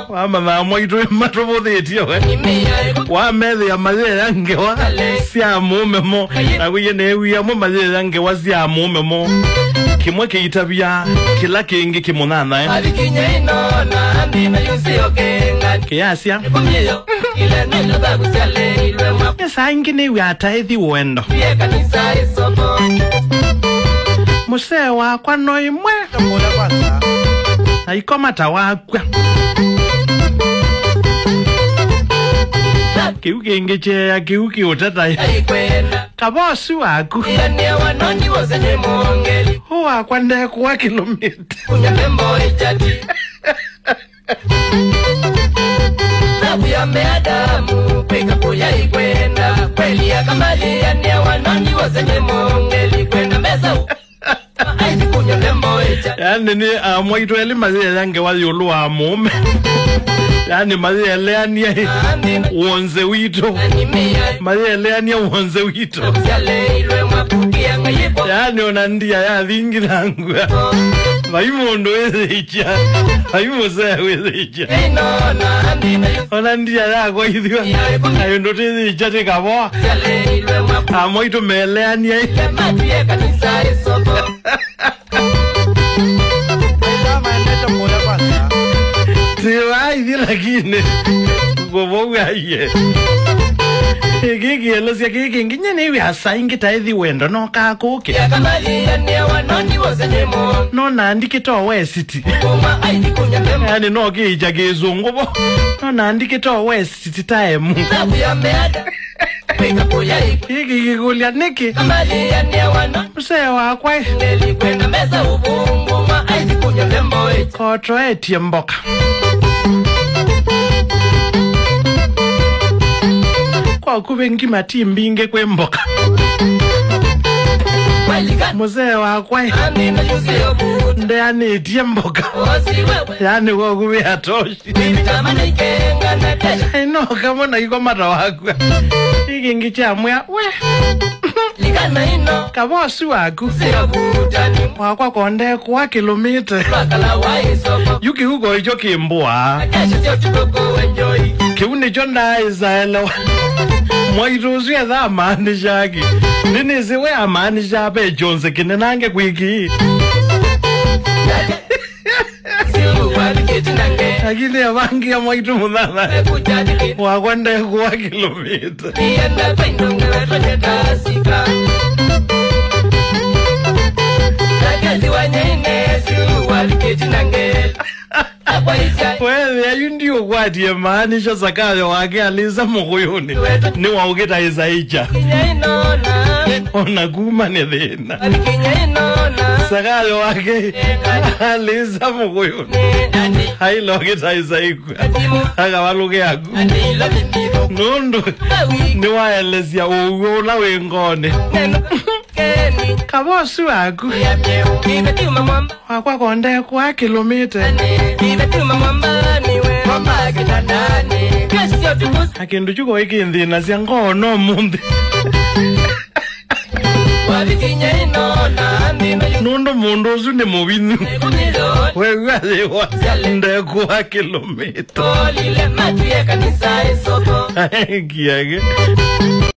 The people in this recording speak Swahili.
Wama na Amwaitu matobodhetie we. Wamedhi ya mazele ya Ngew'A siya mume mo. Na kuye newi ya mazele ya Ngew'A siya mume mo. Kimwe kiitabia kila kingi kimunana kiasia Yesa ingine wiataithi uendo Muse wakwa no imwe na ikomata wakwa Kiuki ingeche ya kiuki utatai Kabosi waku Huwa kwa ndeku wa kilomita Nabu ya meadamu Kweka kuya ikwenda Kweli ya kamali ya ne wanoni wazenye mongeli Kwenda meza Aidi kunya lembo echa Yani ni Amwaitu eli mazile yange wali uluwa mume Yani mazile leani ya uonze wito Mazile leani ya uonze wito Yani onandia ya dhingi nangu Vaimundo weze icha Vaimu sea weze icha Onandia ya kwa hidhiwa Ayundote weze icha teka boa Amwaitu meleani ya Siwa hithi lakini Kuboga iye Kiki elosia kiki nginye niwi hasa ingita hithi wendo no kakuke No nandi kito wesiti Yani no kija kizungu bo No nandi kito wesiti taemu Kiki kikulia niki Mse wakwa Koto etie mboka Kwa kuvengi matimbinge kwe mboka Mzee wakwa Nde anetie mboka Yani kwa kuwe hatoshi Aino kama na iko mata wakwa Hiki ngicha mwea we Kabosi waku Wakwa konde kwa kilomita Yuki huko icho kimbua Kiuni chonda izaelewa Mwaitu usuye za amani shaki Nini siwe amani shape Jonse kine nange kwiki Lakini ya vangi ya Mwaitu mudhala Wakwende kwa kilomita Wewe ayundiyo kwati ya maanisha sakayo wake aliza mkuyuni Ni wauketa izaicha Onakuma ni dhina Sakayo wake aliza mkuyuni Hailo waketa izaikwa Haka waluke yaku Nundu Ni waelezia ugola wengone Kabosi waku Wakwa konde kwa kilomita Akindu chuko hiki ndina siya ngono mundi Nundu mundu usu ni mubinu Wewe aliwa ndekwa kilomita Kiage